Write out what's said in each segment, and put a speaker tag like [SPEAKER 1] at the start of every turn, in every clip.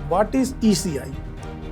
[SPEAKER 1] what is ECI?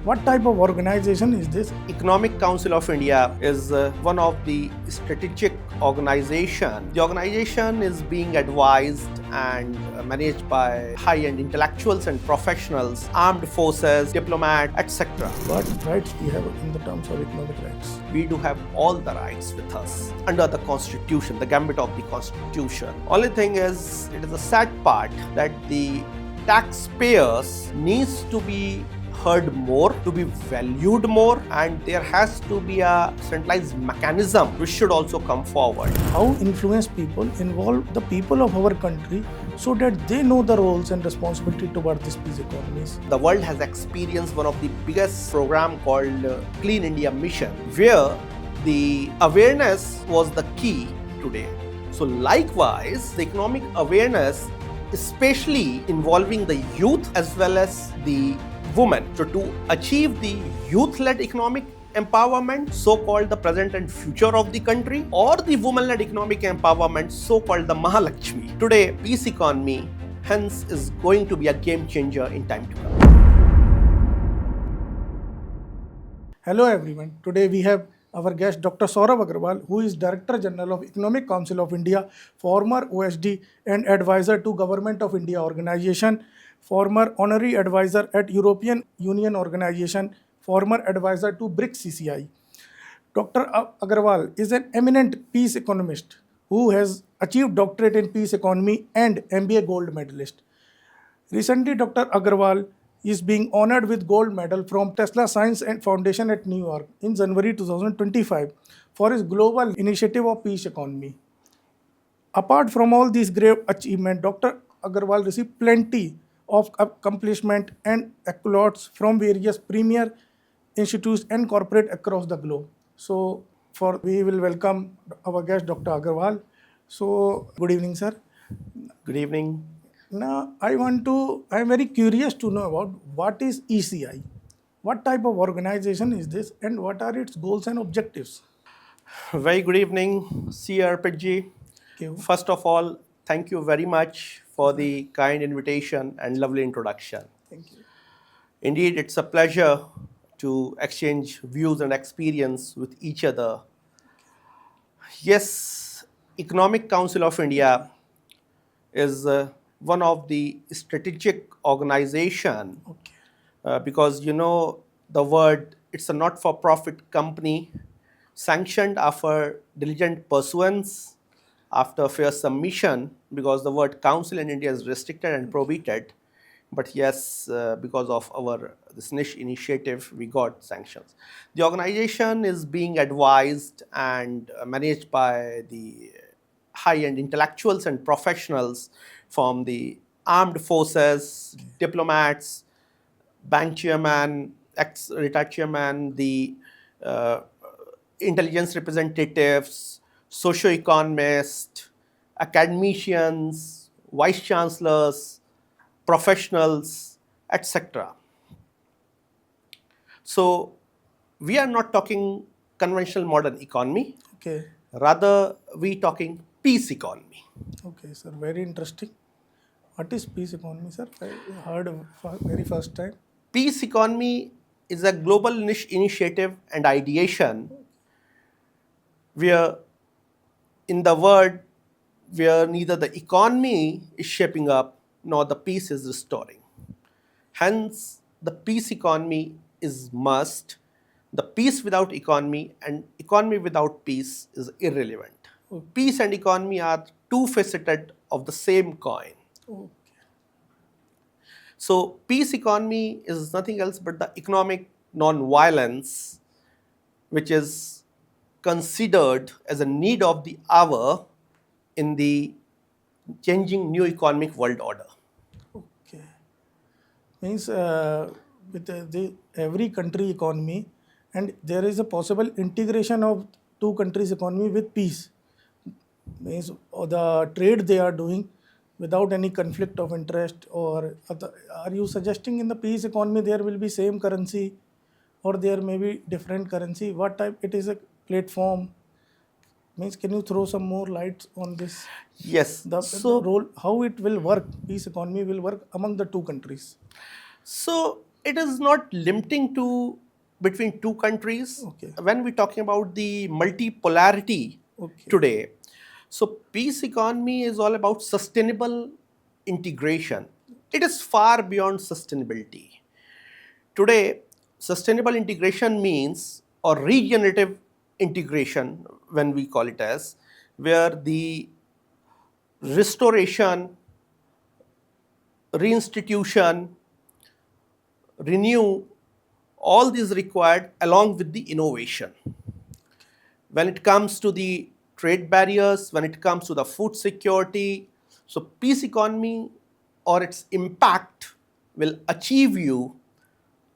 [SPEAKER 1] What type of organization is this?
[SPEAKER 2] Economic Council of India is one of the strategic organization. The organization is being advised and managed by high-end intellectuals and professionals, armed forces, diplomats, etc.
[SPEAKER 1] What rights we have in the terms of economic rights?
[SPEAKER 2] We do have all the rights with us under the Constitution, the gambit of the Constitution. Only thing is, it is a sad part that the taxpayers needs to be heard more, to be valued more, and there has to be a centralized mechanism which should also come forward.
[SPEAKER 1] How influence people involve the people of our country so that they know the roles and responsibility toward this peace economies?
[SPEAKER 2] The world has experienced one of the biggest program called Clean India Mission, where the awareness was the key today. So likewise, the economic awareness, especially involving the youth as well as the women. So to achieve the youth-led economic empowerment, so-called the present and future of the country, or the woman-led economic empowerment, so-called the Mahalakshmi. Today, peace economy, hence, is going to be a game changer in time to come.
[SPEAKER 1] Hello everyone. Today we have our guest Dr. Saurav Agrawal, who is Director General of Economic Council of India, former Ph.D. and advisor to Government of India Organization, former honorary advisor at European Union Organization, former advisor to BRICS-CCI. Dr. Agrawal is an eminent peace economist who has achieved doctorate in peace economy and MBA gold medalist. Recently, Dr. Agrawal is being honored with gold medal from Tesla Science and Foundation at New York in January 2025 for his global initiative of peace economy. Apart from all these great achievements, Dr. Agrawal received plenty of accomplishment and accolades from various premier institutes and corporate across the globe. So, we will welcome our guest, Dr. Agrawal. So, good evening, sir.
[SPEAKER 2] Good evening.
[SPEAKER 1] Now, I'm very curious to know about what is ECI? What type of organization is this and what are its goals and objectives?
[SPEAKER 2] Very good evening, Sir Pidgey. First of all, thank you very much for the kind invitation and lovely introduction.
[SPEAKER 1] Thank you.
[SPEAKER 2] Indeed, it's a pleasure to exchange views and experience with each other. Yes, Economic Council of India is one of the strategic organization because the word, it's a not-for-profit company sanctioned after diligent pursuance, after fair submission, because the word council in India is restricted and prohibited. But yes, because of this niche initiative, we got sanctions. The organization is being advised and managed by the high-end intellectuals and professionals from the armed forces, diplomats, bank chairman, ex-retired chairman, the intelligence representatives, socio-economists, academicians, vice chancellors, professionals, etc. So we are not talking conventional modern economy.
[SPEAKER 1] Okay.
[SPEAKER 2] Rather, we talking peace economy.
[SPEAKER 1] Okay, sir. Very interesting. What is peace economy, sir? I heard for very first time.
[SPEAKER 2] Peace economy is a global niche initiative and ideation where, in the world, where neither the economy is shaping up nor the peace is restoring. Hence, the peace economy is must. The peace without economy and economy without peace is irrelevant. Okay. Peace and economy are two-faceted of the same coin. Okay. So, peace economy is nothing else but the economic non-violence, which is considered as a need of the hour in the changing new economic world order.
[SPEAKER 1] Okay. Means with every country economy, and there is a possible integration of two countries' economy with peace. Means the trade they are doing without any conflict of interest, or are you suggesting in the peace economy there will be same currency or there may be different currency? What type? It is a platform. Means, can you throw some more lights on this?
[SPEAKER 2] Yes.
[SPEAKER 1] The role, how it will work, peace economy will work among the two countries.
[SPEAKER 2] So it is not limiting to between two countries.
[SPEAKER 1] Okay.
[SPEAKER 2] When we're talking about the multipolarity
[SPEAKER 1] Okay.
[SPEAKER 2] today, so peace economy is all about sustainable integration. It is far beyond sustainability. Today, sustainable integration means, or regenerative integration, when we call it as, where the restoration, reinstitution, renew, all these required along with the innovation. When it comes to the trade barriers, when it comes to the food security, so peace economy or its impact will achieve you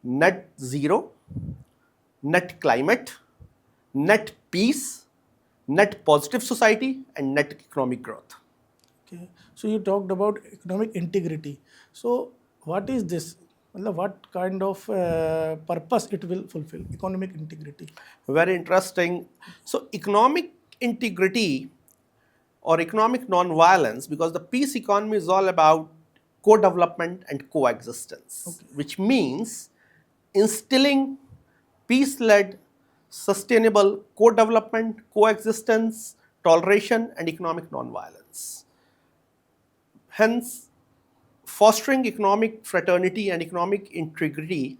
[SPEAKER 2] net zero, net climate, net peace, net positive society, and net economic growth.
[SPEAKER 1] Okay. So you talked about economic integrity. So what is this? What kind of purpose it will fulfill? Economic integrity.
[SPEAKER 2] Very interesting. So, economic integrity or economic non-violence, because the peace economy is all about co-development and coexistence,
[SPEAKER 1] Okay.
[SPEAKER 2] which means instilling peace-led, sustainable co-development, coexistence, toleration, and economic non-violence. Hence, fostering economic fraternity and economic integrity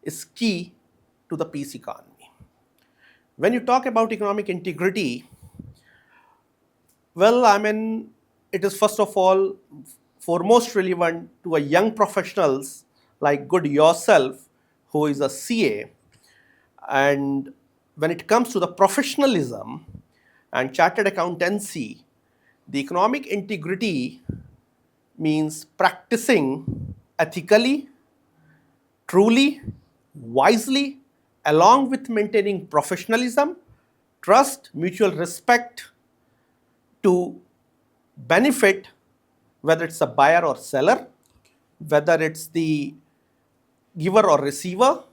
[SPEAKER 2] is key to the peace economy. When you talk about economic integrity, well, I mean, it is first of all foremost relevant to a young professionals like good yourself, who is a CA. And when it comes to the professionalism and chartered accountancy, the economic integrity means practicing ethically, truly, wisely, along with maintaining professionalism, trust, mutual respect to benefit whether it's a buyer or seller, whether it's the giver or receiver.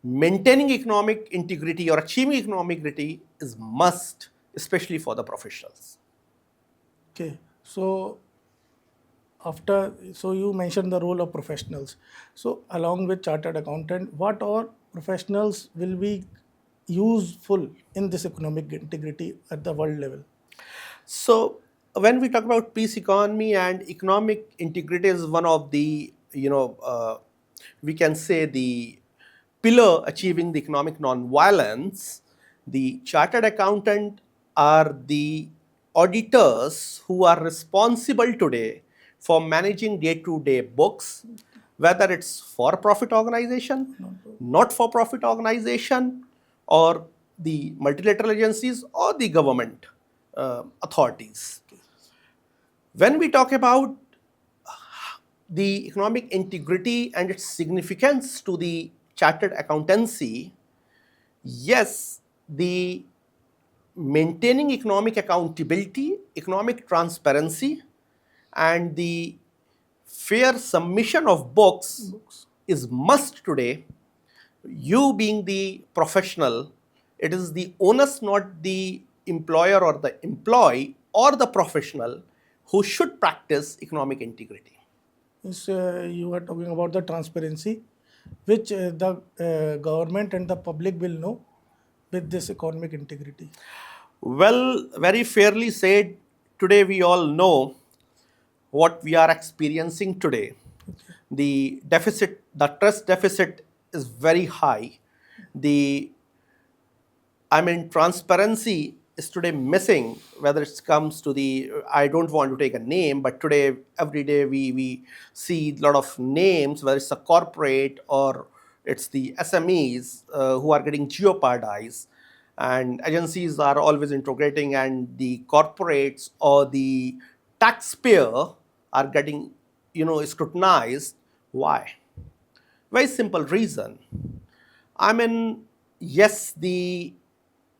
[SPEAKER 2] Maintaining economic integrity or achieving economic integrity is must, especially for the professionals.
[SPEAKER 1] Okay. So you mentioned the role of professionals. So along with chartered accountant, what all professionals will be useful in this economic integrity at the world level?
[SPEAKER 2] So when we talk about peace economy and economic integrity is one of the, we can say the pillar achieving the economic non-violence. The chartered accountant are the auditors who are responsible today for managing day-to-day books, whether it's for-profit organization, not-for-profit organization, or the multilateral agencies or the government authorities. When we talk about the economic integrity and its significance to the chartered accountancy, yes, the maintaining economic accountability, economic transparency, and the fair submission of books is must today. You being the professional, it is the onus, not the employer or the employee or the professional who should practice economic integrity.
[SPEAKER 1] Is you are talking about the transparency, which the government and the public will know with this economic integrity.
[SPEAKER 2] Well, very fairly said, today we all know what we are experiencing today. The deficit, the trust deficit is very high. The, I mean, transparency is today missing, whether it comes to the, I don't want to take a name, but today, every day we see a lot of names, whether it's a corporate or it's the SMEs who are getting jeopardized. And agencies are always integrating, and the corporates or the taxpayer are getting, scrutinized. Why? Very simple reason. I mean, yes, the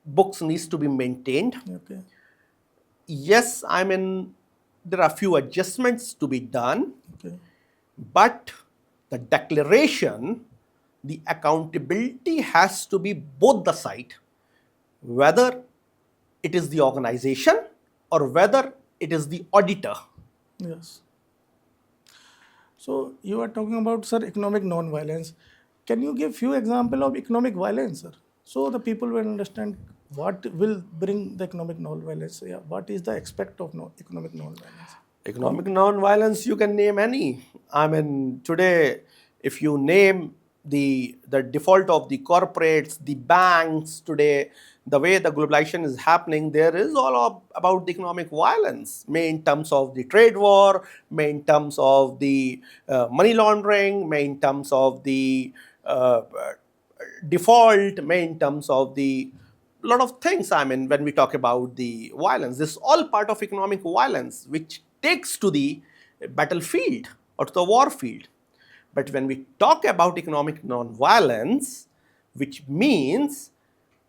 [SPEAKER 2] books needs to be maintained.
[SPEAKER 1] Okay.
[SPEAKER 2] Yes, I mean, there are few adjustments to be done,
[SPEAKER 1] Okay.
[SPEAKER 2] but the declaration, the accountability has to be both the side, whether it is the organization or whether it is the auditor.
[SPEAKER 1] Yes. So you are talking about, sir, economic non-violence. Can you give few example of economic violence, sir? So the people will understand what will bring the economic non-violence. Yeah, what is the aspect of no, economic non-violence?
[SPEAKER 2] Economic non-violence, you can name any. I mean, today, if you name the default of the corporates, the banks today, the way the globalization is happening, there is all about the economic violence, may in terms of the trade war, may in terms of the money laundering, may in terms of the default, may in terms of the lot of things. I mean, when we talk about the violence, this is all part of economic violence, which takes to the battlefield or to the war field. But when we talk about economic non-violence, which means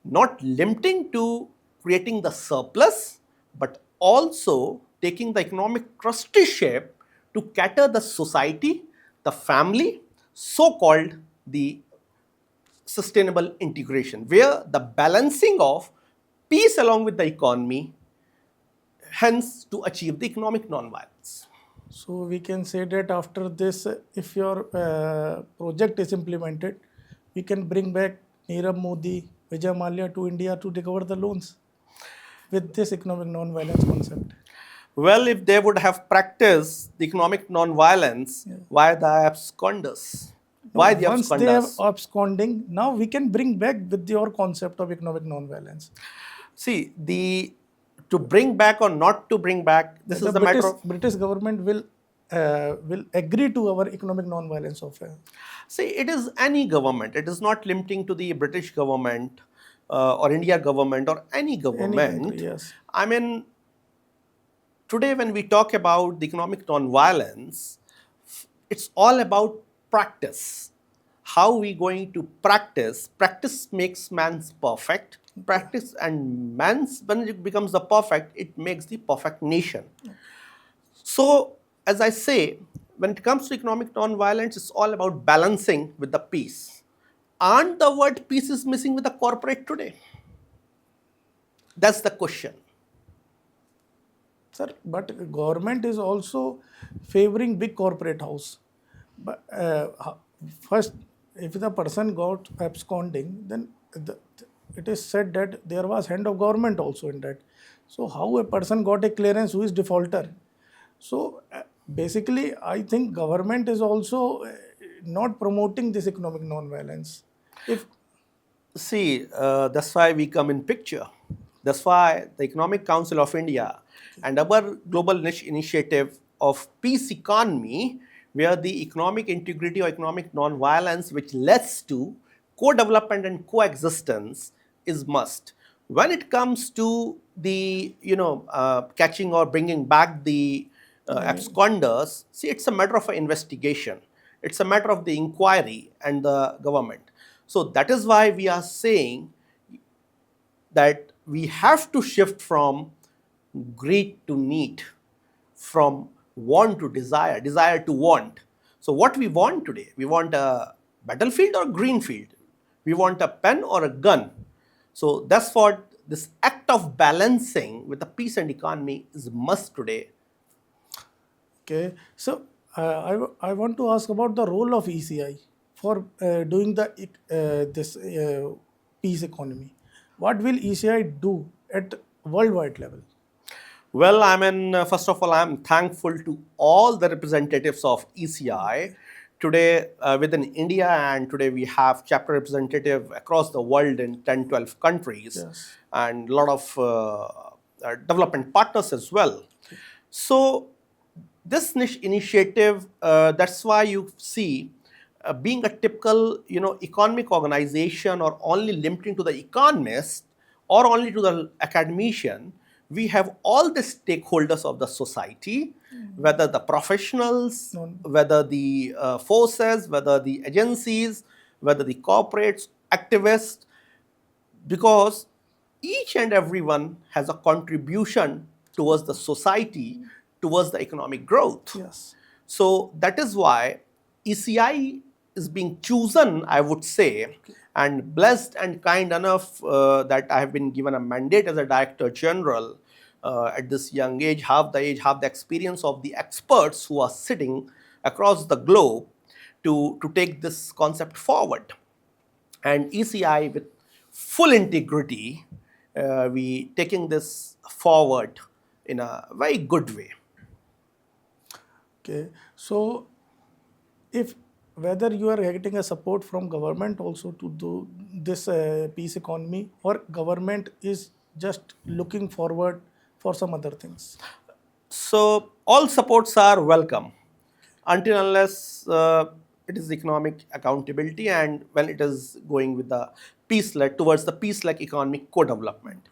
[SPEAKER 2] not limiting to creating the surplus, but also taking the economic trusteeship to cater the society, the family, so-called the sustainable integration, where the balancing of peace along with the economy, hence to achieve the economic non-violence.
[SPEAKER 1] So we can say that after this, if your project is implemented, we can bring back Nirav Modi, Vijay Mallya to India to recover the loans with this economic non-violence concept.
[SPEAKER 2] Well, if they would have practiced the economic non-violence, why the absconders?
[SPEAKER 1] No,
[SPEAKER 2] Why the
[SPEAKER 1] once they have
[SPEAKER 2] absconders?
[SPEAKER 1] absconding, now we can bring back with your concept of economic non-violence.
[SPEAKER 2] See, the to bring back or not to bring back, this
[SPEAKER 1] The
[SPEAKER 2] is a matter of.
[SPEAKER 1] British government will agree to our economic non-violence offer.
[SPEAKER 2] See, it is any government. It is not limiting to the British government or India government or any
[SPEAKER 1] Any country,
[SPEAKER 2] government.
[SPEAKER 1] yes.
[SPEAKER 2] I mean, today when we talk about the economic non-violence, it's all about practice. How we going to practice? Practice makes man's perfect. Practice and man's, when it becomes the perfect, it makes the perfect nation. So, as I say, when it comes to economic non-violence, it's all about balancing with the peace. And the word peace is missing with the corporate today. That's the question.
[SPEAKER 1] Sir, but government is also favoring big corporate house. But first, if the person got absconding, then it is said that there was hand of government also in that. So how a person got a clearance who is defaulter? So basically, I think government is also not promoting this economic non-violence. If
[SPEAKER 2] See, that's why we come in picture. That's why the Economic Council of India and our global niche initiative of peace economy, where the economic integrity or economic non-violence, which leads to co-development and coexistence, is must. When it comes to the catching or bringing back the absconders, see, it's a matter of an investigation. It's a matter of the inquiry and the government. So that is why we are saying that we have to shift from greed to need, from want to desire, desire to want. So what we want today? We want a battlefield or green field? We want a pen or a gun? So that's what this act of balancing with the peace and economy is must today.
[SPEAKER 1] okay, so I want to ask about the role of ECI for doing the this peace economy. What will ECI do at worldwide level?
[SPEAKER 2] Well, I mean, first of all, I'm thankful to all the representatives of ECI today within India, and today we have chapter representative across the world in 10, 12 countries,
[SPEAKER 1] Yes.
[SPEAKER 2] and a lot of development partners as well. So this niche initiative, that's why you see being a typical economic organization or only limiting to the economist or only to the academician, we have all the stakeholders of the society, whether the professionals, whether the forces, whether the agencies, whether the corporates, activists, because each and everyone has a contribution towards the society, towards the economic growth.
[SPEAKER 1] Yes.
[SPEAKER 2] So that is why ECI is being chosen, I would say, and blessed and kind enough that I have been given a mandate as a Director General at this young age, half the experience of the experts who are sitting across the globe to take this concept forward. And ECI, with full integrity, we taking this forward in a very good way.
[SPEAKER 1] Okay, so if whether you are getting a support from government also to do this peace economy, or government is just looking forward for some other things.
[SPEAKER 2] So all supports are welcome until unless it is economic accountability and when it is going with the peace-led towards the peace-led economic co-development.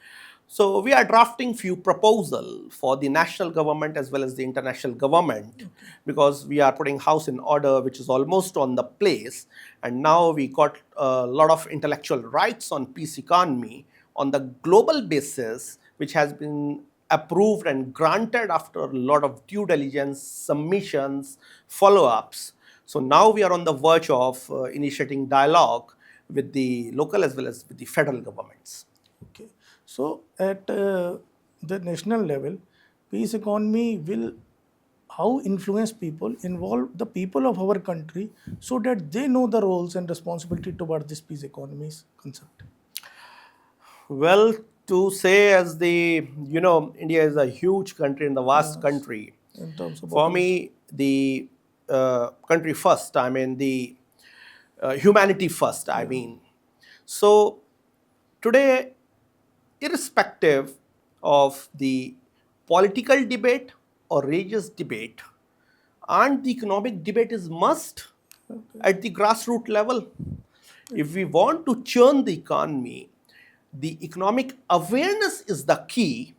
[SPEAKER 2] So we are drafting few proposal for the national government as well as the international government, because we are putting house in order, which is almost on the place, and now we got a lot of intellectual rights on peace economy on the global basis, which has been approved and granted after a lot of due diligence, submissions, follow-ups. So now we are on the verge of initiating dialogue with the local as well as with the federal governments.
[SPEAKER 1] Okay, so at the national level, peace economy will how influence people, involve the people of our country, so that they know the roles and responsibility toward this peace economy's concept.
[SPEAKER 2] Well, to say as the, India is a huge country and the vast
[SPEAKER 1] Yes,
[SPEAKER 2] country.
[SPEAKER 1] in terms of
[SPEAKER 2] For
[SPEAKER 1] population.
[SPEAKER 2] me, the country first, I mean, the humanity first, I
[SPEAKER 1] Yeah.
[SPEAKER 2] mean. So today, irrespective of the political debate or religious debate, and the economic debate is must at the grassroots level. If we want to churn the economy, the economic awareness is the key.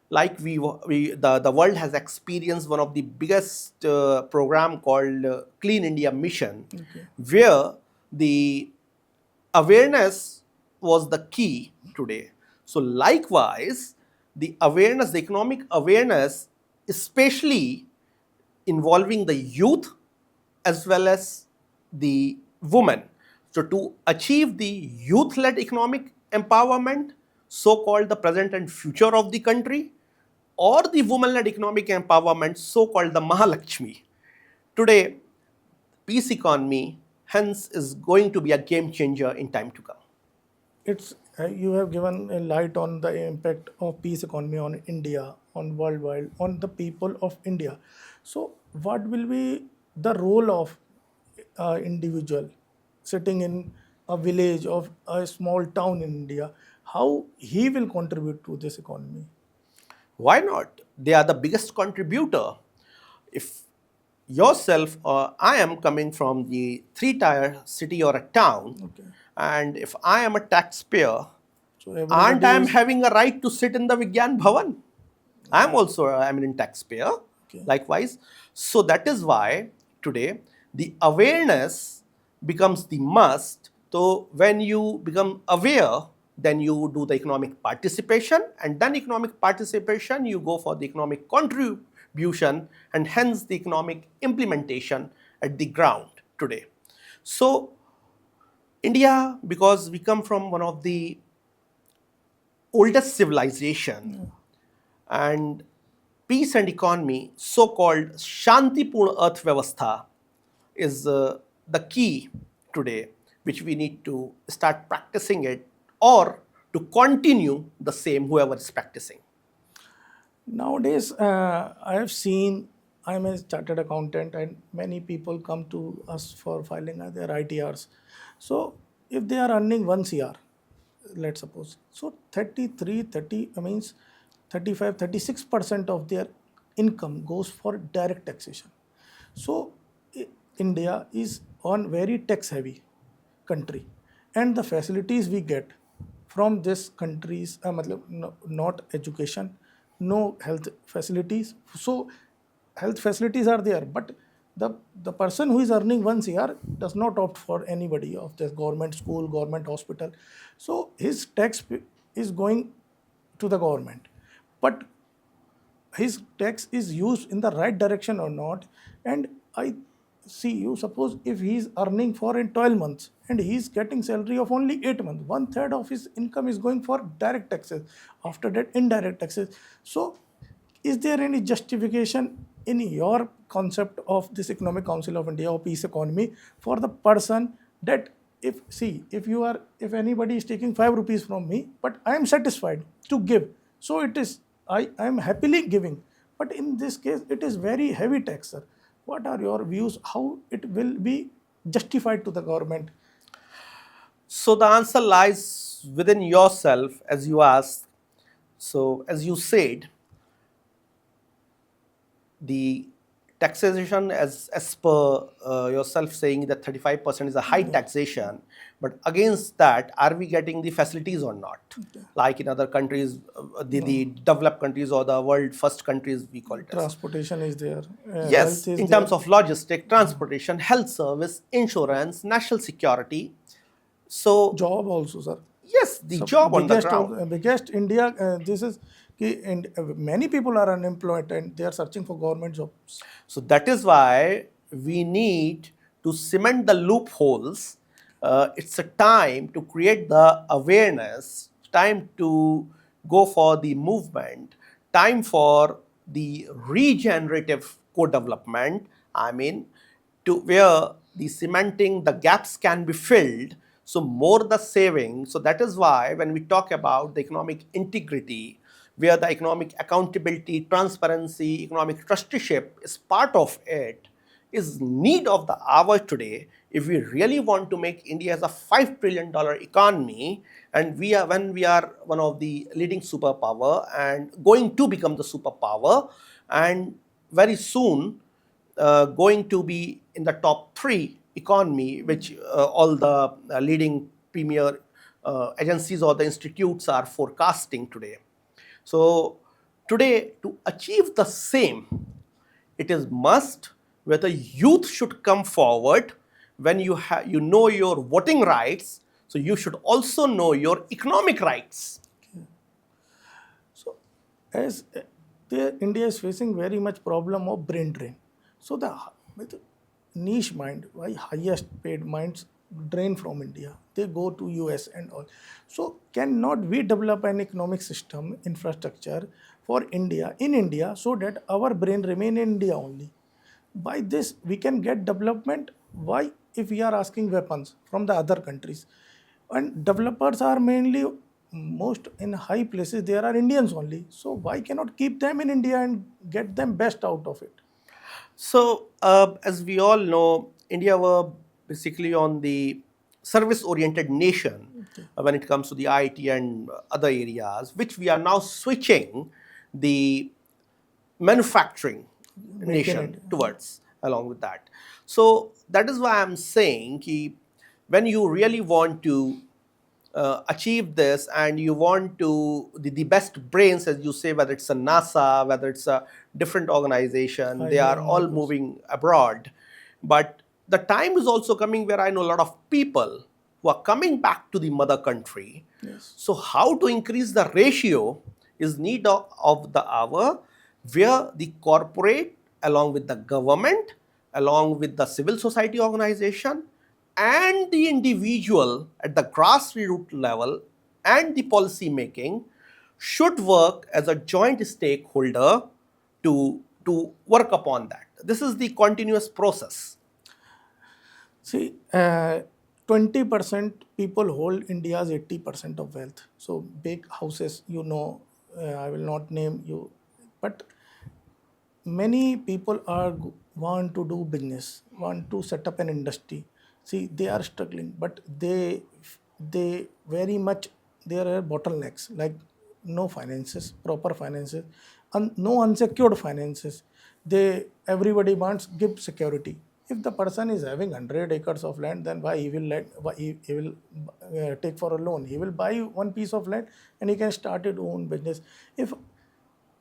[SPEAKER 2] Like the world has experienced one of the biggest program called Clean India Mission,
[SPEAKER 1] Okay.
[SPEAKER 2] where the awareness was the key today. So likewise, the awareness, the economic awareness, especially involving the youth as well as the women. So to achieve the youth-led economic empowerment, so-called the present and future of the country, or the woman-led economic empowerment, so-called the Mahalakshmi. Today, peace economy, hence, is going to be a game changer in time to come.
[SPEAKER 1] It's you have given a light on the impact of peace economy on India, on worldwide, on the people of India. So, what will be the role of individual sitting in a village of a small town in India? How he will contribute to this economy?
[SPEAKER 2] Why not? They are the biggest contributor. If yourself or I am coming from the three-tier city or a town,
[SPEAKER 1] Okay,
[SPEAKER 2] and if I am a taxpayer,
[SPEAKER 1] so
[SPEAKER 2] and
[SPEAKER 1] everybody
[SPEAKER 2] I am
[SPEAKER 1] is
[SPEAKER 2] having a right to sit in the Vigyan Bhavan, I am also an eminent taxpayer,
[SPEAKER 1] okay.
[SPEAKER 2] likewise. So that is why today the awareness becomes the must. So when you become aware, then you do the economic participation, and then economic participation, you go for the economic contribution, and hence the economic implementation at the ground today. So India, because we come from one of the oldest civilization, and peace and economy, so-called Shantipurna Earth Vyavastha, is the key today, which we need to start practicing it or to continue the same, whoever is practicing.
[SPEAKER 1] Nowadays, I have seen I'm a chartered accountant, and many people come to us for filing their ITRs. So, if they are earning 1 CR, let's suppose, so 33, 30, means 35, 36% of their income goes for direct taxation. So, India is on very tax heavy country, and the facilities we get from this countries matlab, not education, no health facilities. So health facilities are there, but the person who is earning 1 CR does not opt for anybody of the government school, government hospital. So his is going to the government, but his tax is used in the right direction or not. And I see, you suppose if he is earning for in 12 months and he is getting salary of only 8 months, one third of his income is going for direct taxes, after that indirect taxes. So is there any justification in your concept of this Economic Council of India or peace economy for the person that if anybody is taking 5 rupees from me, but I am satisfied to give. So it is, I am happily giving. But in this case, it is very heavy tax, sir. What are your views? How it will be justified to the government?
[SPEAKER 2] So the answer lies within yourself, as you asked. So as you said, the taxation, as per yourself saying that 35% is a high taxation, but against that, are we getting the facilities or not? Like in other countries, the developed countries or the world first countries, we call it as.
[SPEAKER 1] Transportation is there, health
[SPEAKER 2] Yes,
[SPEAKER 1] is
[SPEAKER 2] in
[SPEAKER 1] there.
[SPEAKER 2] terms of logistic, transportation, health service, insurance, national security. So
[SPEAKER 1] Job also, sir.
[SPEAKER 2] yes, the job on the ground.
[SPEAKER 1] Biggest India, this is, and many people are unemployed and they are searching for government jobs.
[SPEAKER 2] So that is why we need to cement the loopholes. It's a time to create the awareness, time to go for the movement, time for the regenerative co-development. I mean, to where the cementing, the gaps can be filled. So more the saving. So that is why when we talk about the economic integrity, where the economic accountability, transparency, economic trusteeship is part of it, is need of the hour today if we really want to make India as a $5 trillion economy, and when we are one of the leading superpower and going to become the superpower, and very soon going to be in the top 3 economy, which all the leading premier agencies or the institutes are forecasting today. So today, to achieve the same, it is must where the youth should come forward. When you know your voting rights, so you should also know your economic rights.
[SPEAKER 1] So, as India is facing very much problem of brain drain. So with niche mind, why highest paid minds drain from India? They go to US and all. So cannot we develop an economic system infrastructure for India in India so that our brain remain in India only? By this we can get development. Why if we are asking weapons from the other countries? And developers are mainly most in high places there are Indians only. So why cannot keep them in India and get them best out of it?
[SPEAKER 2] So, as we all know, India were basically on the service-oriented nation when it comes to the IT and other areas, which we are now switching the manufacturing nation
[SPEAKER 1] It.
[SPEAKER 2] towards along with that. So that is why I'm saying ki when you really want to achieve this and you want to the best brains, as you say, whether it's a NASA, whether it's a different organization, they are
[SPEAKER 1] IBM,
[SPEAKER 2] all
[SPEAKER 1] Microsoft.
[SPEAKER 2] moving abroad. But the time is also coming where I know a lot of people who are coming back to the mother country.
[SPEAKER 1] Yes.
[SPEAKER 2] So how to increase the ratio is need of the hour, where the corporate along with the government, along with the civil society organization, and the individual at the grassroots level and the policy making should work as a joint stakeholder to work upon that. This is the continuous process.
[SPEAKER 1] See, 20% people hold India's 80% of wealth. So big houses, I will not name you, but many people want to do business, want to set up an industry. See, they are struggling, but they very much there are bottlenecks like no finances, proper finances, and no unsecured finances. Everybody wants give security. If the person is having 100 acres of land, then why he will take for a loan? He will buy one piece of land and he can start his own business. If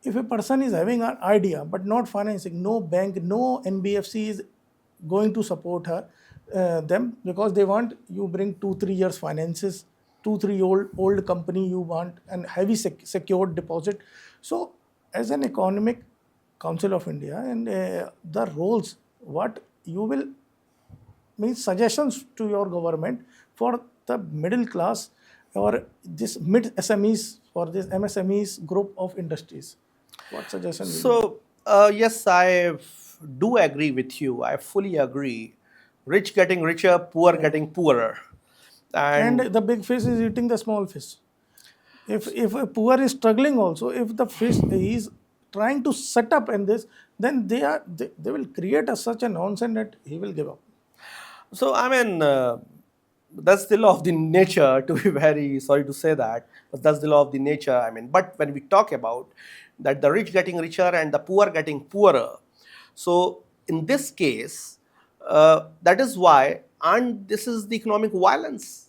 [SPEAKER 1] a person is having an idea but not financing, no bank, no NBFC is going to support them, because they want you bring 2-3 years finances, 2-3 old company you want, and heavy secured deposit. So as an economic council of India and the roles, what you will means suggestions to your government for the middle class or this mid SMEs or this MSMEs group of industries. What suggestion will you?
[SPEAKER 2] So yes, I do agree with you. I fully agree. Rich getting richer, poor getting poorer.
[SPEAKER 1] And
[SPEAKER 2] And
[SPEAKER 1] the big fish is eating the small fish. If a poor is struggling also, if the fish is trying to set up in this, then they will create such a nonsense that he will give up.
[SPEAKER 2] so, I mean, that's the law of the nature, to be very sorry to say that, but that's the law of the nature. I mean, but when we talk about that the rich getting richer and the poor getting poorer, so in this case, that is why, and this is the economic violence,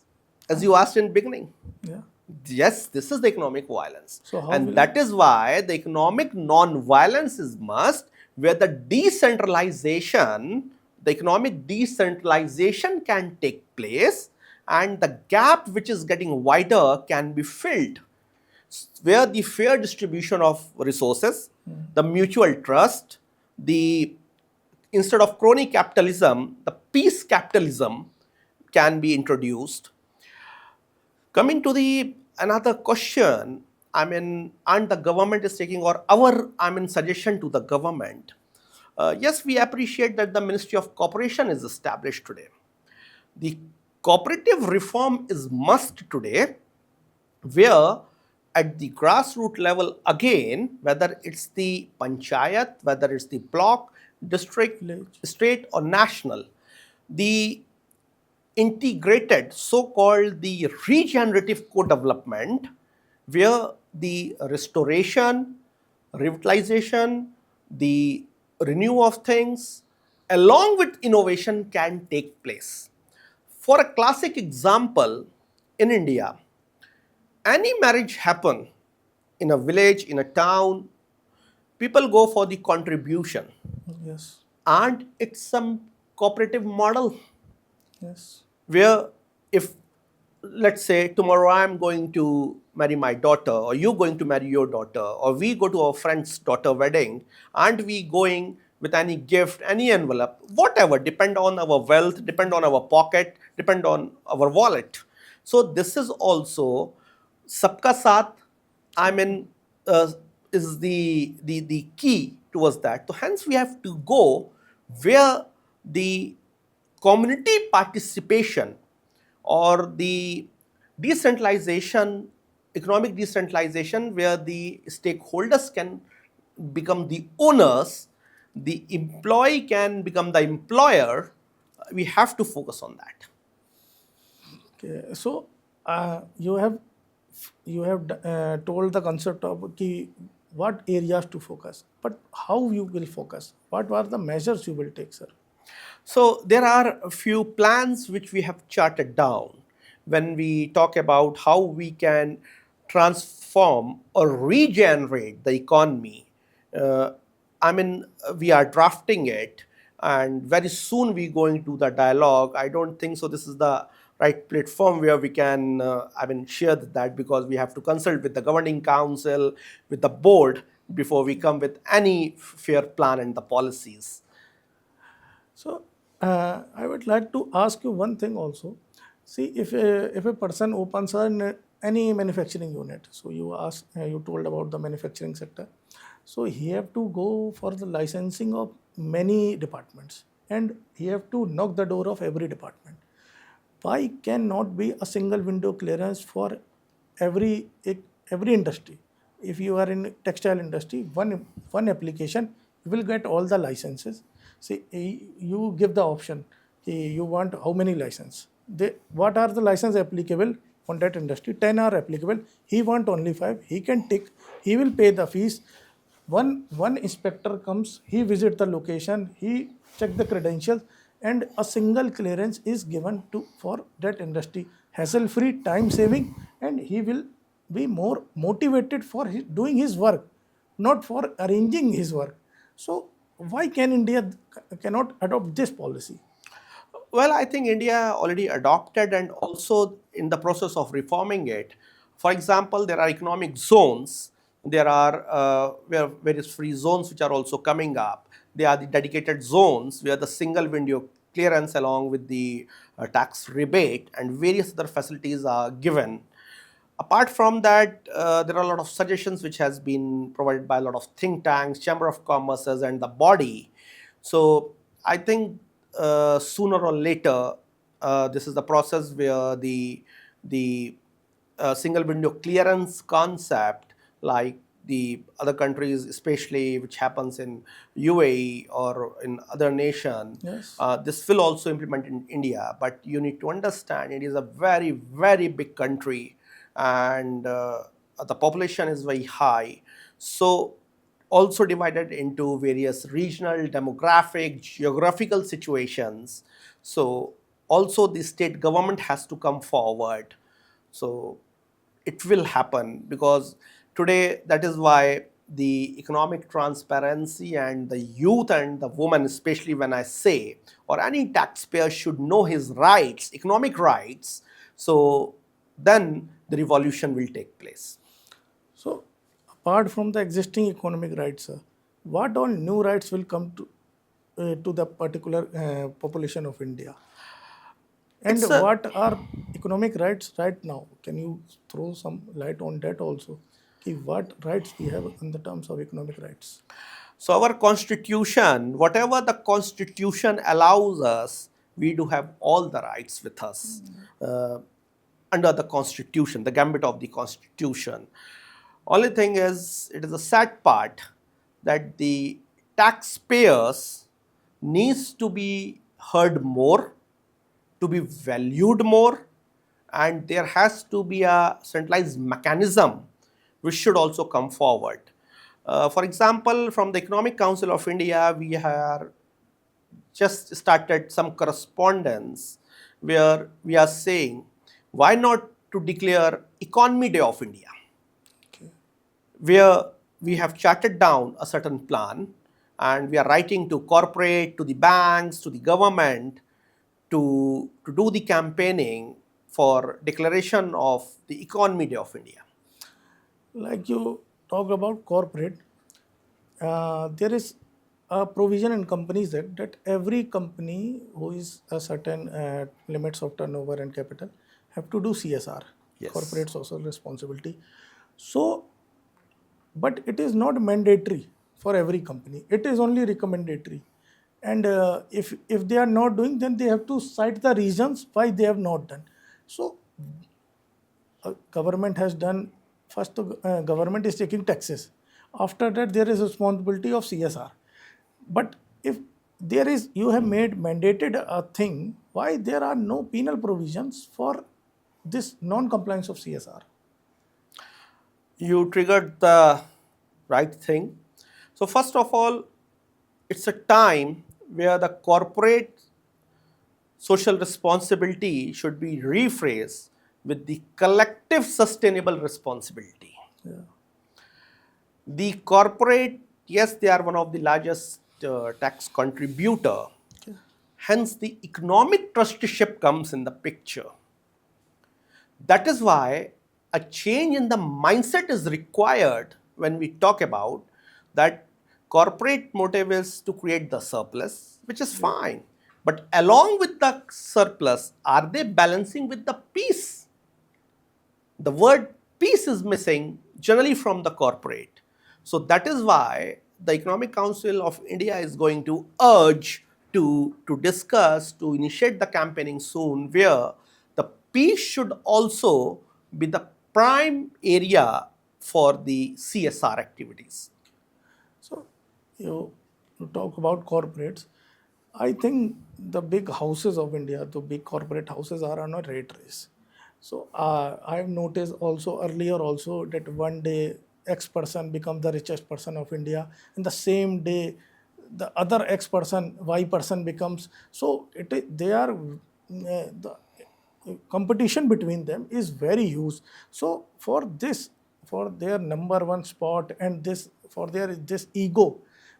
[SPEAKER 2] as you asked in beginning.
[SPEAKER 1] Yeah.
[SPEAKER 2] Yes, this is the economic violence.
[SPEAKER 1] So how
[SPEAKER 2] And
[SPEAKER 1] will
[SPEAKER 2] that is why the economic non-violence is must, where the decentralization, the economic decentralization can take place and the gap which is getting wider can be filled, where the fair distribution of resources, the mutual trust, the instead of crony capitalism, the peace capitalism can be introduced. Coming to the another question, I mean, and the government is taking, or our, I mean, suggestion to the government. Yes, we appreciate that the Ministry of Cooperation is established today. The cooperative reform is must today, where at the grassroots level again, whether it's the panchayat, whether it's the block, district,
[SPEAKER 1] village?
[SPEAKER 2] state, or national, the integrated so-called the regenerative co-development, where the restoration, revitalization, the renew of things along with innovation can take place. For a classic example, in India, any marriage happen in a village, in a town, people go for the contribution,
[SPEAKER 1] Yes.
[SPEAKER 2] and it's some cooperative model,
[SPEAKER 1] Yes.
[SPEAKER 2] where if, let's say, tomorrow I'm going to marry my daughter, or you're going to marry your daughter, or we go to our friend's daughter wedding, and we going with any gift, any envelope, whatever, depend on our wealth, depend on our pocket, depend on our wallet. So this is also sabka saath, I mean, uh, is the key towards that. So hence we have to go where the community participation or the decentralization, economic decentralization, where the stakeholders can become the owners, the employee can become the employer. We have to focus on that.
[SPEAKER 1] Okay. So you have told the concept of what areas to focus, but how you will focus? What are the measures you will take, sir?
[SPEAKER 2] So there are a few plans which we have charted down when we talk about how we can transform or regenerate the economy. Uh, I mean, we are drafting it, and very soon we going to the dialogue. I don't think so. This is the right platform where we can, I mean, share that, because we have to consult with the governing council, with the board before we come with any fair plan and the policies.
[SPEAKER 1] So I would like to ask you one thing also. See, if a person opens any manufacturing unit, so you told about the manufacturing sector, so he have to go for the licensing of many departments, and he have to knock the door of every department. Why cannot be a single window clearance for every every industry? If you are in textile industry, one application, you will get all the licenses. See, you give the option, you want how many license? What are the license applicable on that industry? 10 are applicable. He want only 5. He can take. He will pay the fees. One inspector comes, he visit the location, he check the credentials, and a single clearance is given to for that industry, hassle free, time saving, and he will be more motivated for doing his work, not for arranging his work. So why can India cannot adopt this policy?
[SPEAKER 2] Well, I think India already adopted and also in the process of reforming it. For example, there are economic zones. There are various free zones which are also coming up. They are the dedicated zones where the single window clearance along with the tax rebate and various other facilities are given. Apart from that, there are a lot of suggestions which has been provided by a lot of think tanks, chamber of commerces, and the body. So I think sooner or later, this is the process where the single window clearance concept, like the other countries, especially which happens in UAE or in other nation,
[SPEAKER 1] Yes.
[SPEAKER 2] this will also implement in India. But you need to understand it is a very, very big country, and the population is very high. So also divided into various regional, demographic, geographical situations. So also the state government has to come forward. So it will happen, because today that is why the economic transparency and the youth and the women, especially when I say, or any taxpayer should know his rights, economic rights. So then the revolution will take place.
[SPEAKER 1] So, apart from the existing economic rights, what all new rights will come to the particular population of India? And
[SPEAKER 2] It's a
[SPEAKER 1] what are economic rights right now? Can you throw some light on that also? Ki what rights we have in the terms of economic rights?
[SPEAKER 2] So our constitution, whatever the constitution allows us, we do have all the rights with us uh, under the constitution, the gambit of the constitution. Only thing is, it is a sad part that the taxpayers needs to be heard more, to be valued more, and there has to be a centralized mechanism which should also come forward. For example, from the Economic Council of India, we have just started some correspondence where we are saying, why not to declare Economy Day of India,
[SPEAKER 1] Okay.
[SPEAKER 2] where we have charted down a certain plan, and we are writing to corporate, to the banks, to the government, to do the campaigning for declaration of the Economy Day of India.
[SPEAKER 1] Like you talk about corporate, there is a provision in companies that every company who is a certain limits of turnover and capital have to do CSR,
[SPEAKER 2] Yes.
[SPEAKER 1] corporate social responsibility. So, but it is not mandatory for every company. It is only recommendatory. And if they are not doing, then they have to cite the reasons why they have not done. So government has done first. Government is taking taxes. After that, there is responsibility of CSR. But if there is, you have made mandated a thing, why there are no penal provisions for this non-compliance of CSR?
[SPEAKER 2] You triggered the right thing. So, first of all, it's a time where the corporate social responsibility should be rephrased with the collective sustainable responsibility.
[SPEAKER 1] Yeah.
[SPEAKER 2] The corporate, yes, they are one of the largest tax contributor.
[SPEAKER 1] Okay.
[SPEAKER 2] Hence, the economic trusteeship comes in the picture. That is why a change in the mindset is required when we talk about that corporate motive is to create the surplus, which is fine. But along with the surplus, are they balancing with the peace? The word peace is missing generally from the corporate. So that is why the Economic Council of India is going to urge to discuss, to initiate the campaigning soon, where the peace should also be the prime area for the CSR activities.
[SPEAKER 1] So you talk about corporates. I think the big houses of India, the big corporate houses are on a rate race. So I have noticed also earlier also that one day X person becomes the richest person of India, and the same day the other X person, Y person becomes. So they are the competition between them is very huge. So for this, for their number one spot and this for their this ego,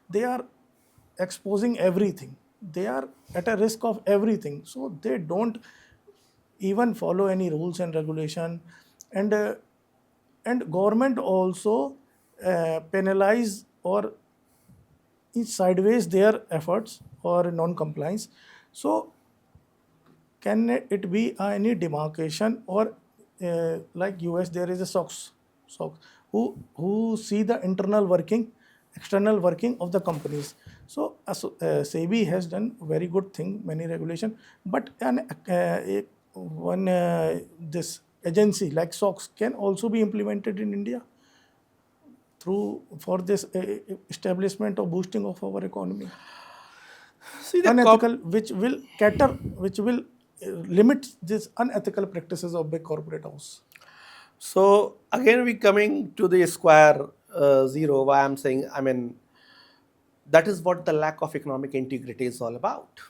[SPEAKER 1] they are exposing everything. They are at a risk of everything. So they don't even follow any rules and regulation, and government also penalize or sideways their efforts or non-compliance. So can it be any demarcation or like US there is a SOX who see the internal working, external working of the companies. So, SEBI has done very good thing, many regulation, but this agency like SOX can also be implemented in India through for this establishment or boosting of our economy.
[SPEAKER 2] See, the
[SPEAKER 1] Unethical, which will limit this unethical practices of big corporate house.
[SPEAKER 2] So again, we coming to the square zero. Why I'm saying, I mean, that is what the lack of economic integrity is all about.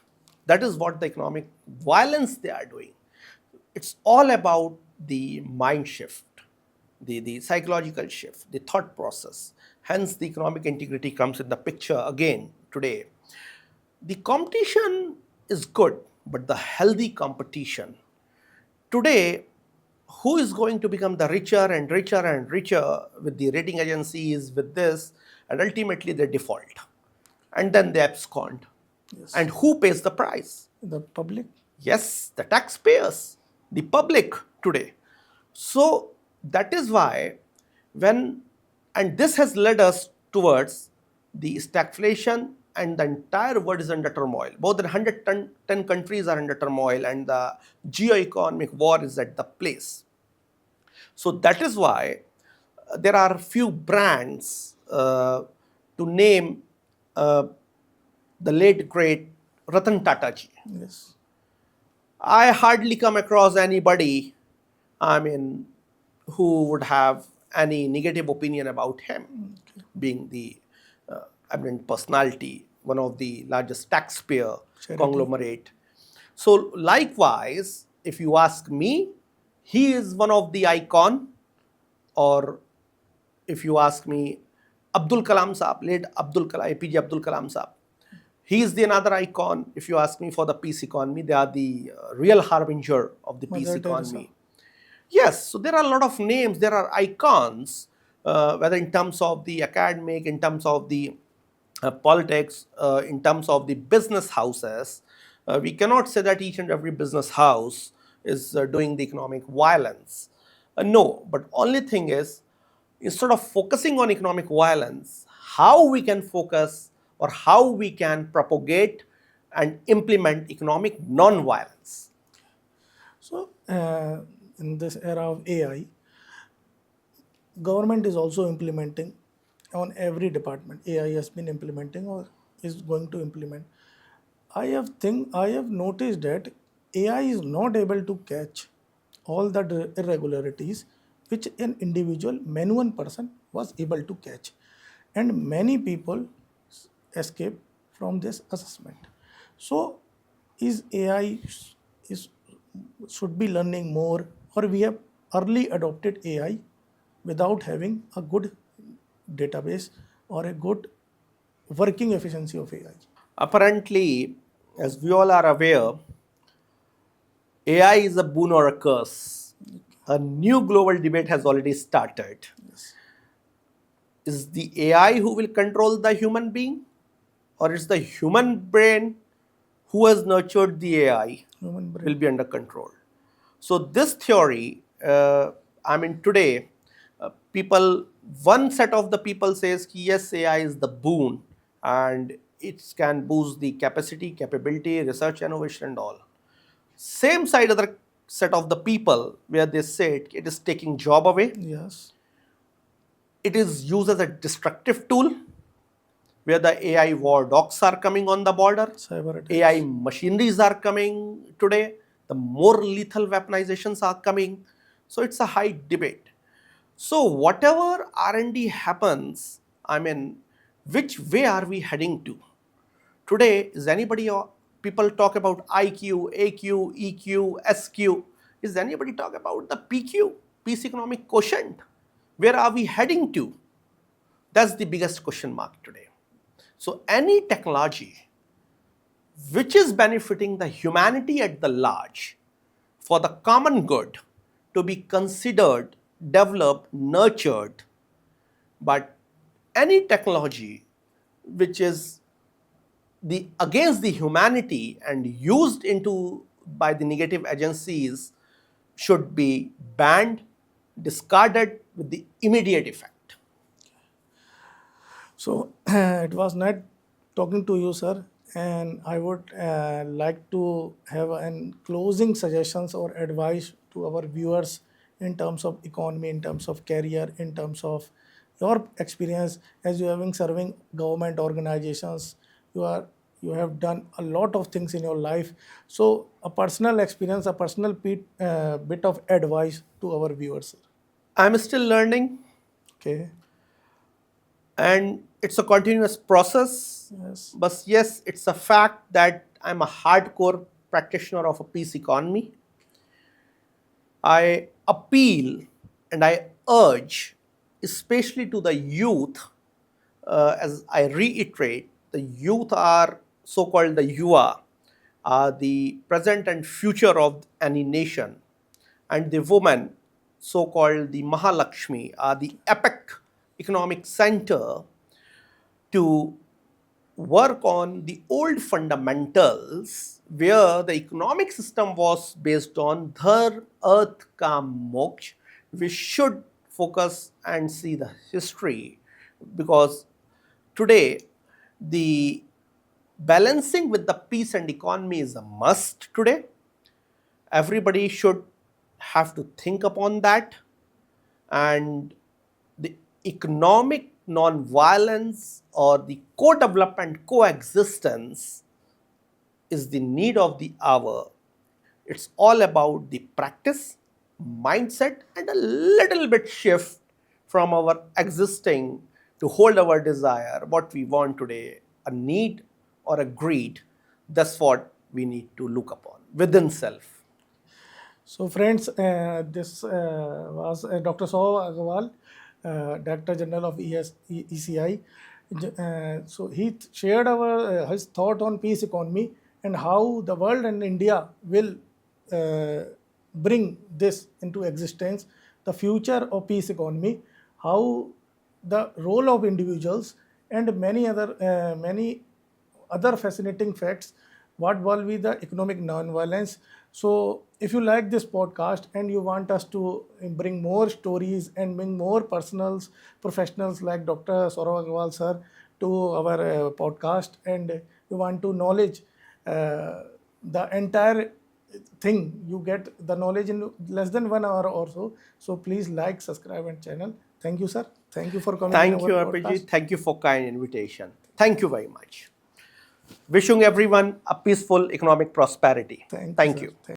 [SPEAKER 2] That is what the economic violence they are doing. It's all about the mind shift, the psychological shift, the thought process. Hence, the economic integrity comes in the picture again today. The competition is good, but the healthy competition. Today, who is going to become the richer and richer and richer with the rating agencies, with this, and ultimately they default. And then they abscond.
[SPEAKER 1] Yes.
[SPEAKER 2] And who pays the price?
[SPEAKER 1] The public.
[SPEAKER 2] Yes, the taxpayers, the public today. So that is why and this has led us towards the stagflation, and the entire world is under turmoil. More than 110 countries are under turmoil, and the geo-economic war is at the place. So that is why there are few brands to name the late great Ratan Tata ji.
[SPEAKER 1] Yes.
[SPEAKER 2] I hardly come across anybody, I mean, who would have any negative opinion about him, being the eminent personality, one of the largest taxpayer conglomerate. So likewise, if you ask me, he is one of the icon, or if you ask me, Abdul Kalam Saab, late Abdul Kalam, APJ Abdul Kalam Saab. He is the another icon. If you ask me for the peace economy, they are the real harbinger of the peace economy. Yes, so there are a lot of names, there are icons, whether in terms of the academic, in terms of the politics, in terms of the business houses. We cannot say that each and every business house is doing the economic violence. No, but only thing is, instead of focusing on economic violence, how we can focus or how we can propagate and implement economic non-violence.
[SPEAKER 1] So, in this era of AI, government is also implementing on every department. AI has been implementing or is going to implement. I have noticed that AI is not able to catch all the irregularities which an individual manual person was able to catch, and many people escape from this assessment. So, is AI is should be learning more, or we have early adopted AI without having a good database or a good working efficiency of AI?
[SPEAKER 2] Apparently, as we all are aware, AI is a boon or a curse. A new global debate has already started.
[SPEAKER 1] Yes.
[SPEAKER 2] Is the AI who will control the human being, or is the human brain who has nurtured the AI
[SPEAKER 1] Human brain.
[SPEAKER 2] will be under control? So this theory, today, one set of the people says, yes, AI is the boon and it can boost the capacity, capability, research, innovation and all. Same side other set of the people where they said it is taking job away.
[SPEAKER 1] Yes.
[SPEAKER 2] It is used as a destructive tool, where the AI war dogs are coming on the border.
[SPEAKER 1] Cyber attacks.
[SPEAKER 2] AI machineries are coming today. The more lethal weaponizations are coming. So it's a high debate. So whatever R&D happens, which way are we heading to? Today, is anybody, people talk about IQ, AQ, EQ, SQ. Is anybody talk about the PQ, peace economic quotient? Where are we heading to? That's the biggest question mark today. So any technology which is benefiting the humanity at the large for the common good to be considered, developed, nurtured, but any technology which is against the humanity and used by the negative agencies should be banned, discarded with the immediate effect.
[SPEAKER 1] So it was not talking to you, sir. And I would like to have an closing suggestions or advice to our viewers in terms of economy, in terms of career, in terms of your experience as you have been serving government organizations. You are you have done a lot of things in your life. So a personal experience, a personal bit of advice to our viewers, sir.
[SPEAKER 2] I'm still learning,
[SPEAKER 1] Okay.
[SPEAKER 2] and it's a continuous process.
[SPEAKER 1] Yes.
[SPEAKER 2] But yes, it's a fact that I'm a hardcore practitioner of a peace economy. I appeal and I urge, especially to the youth, as I reiterate, the youth are so called the Yuva, are the present and future of any nation, and the women, so called the Mahalakshmi, are the epic economic center to work on the old fundamentals where the economic system was based on dhar, earth, kam, moksha. We should focus and see the history, because today the balancing with the peace and economy is a must today. Everybody should have to think upon that, and the economic non-violence or the co-development coexistence is the need of the hour. It's all about the practice, mindset, and a little bit shift from our existing to hold our desire, what we want today, a need or a greed. That's what we need to look upon within self.
[SPEAKER 1] So, friends, this was Dr. Saurav Agrawal, Director General of ECI. So, he shared his thought on peace economy and how the world and India will bring this into existence, the future of peace economy, how the role of individuals, and many other fascinating facts. What will be the economic non-violence? So if you like this podcast and you want us to bring more stories and bring more professionals like Dr. Saurav Agrawal sir to our podcast, and you want to knowledge the entire thing, you get the knowledge in less than 1 hour or so. So please like, subscribe, and channel. Thank you, sir. Thank you for coming in
[SPEAKER 2] Thank
[SPEAKER 1] our
[SPEAKER 2] you,
[SPEAKER 1] podcast.
[SPEAKER 2] RPG. Thank you for kind invitation. Thank you very much. Wishing everyone a peaceful economic prosperity. Thank
[SPEAKER 1] sir.
[SPEAKER 2] you.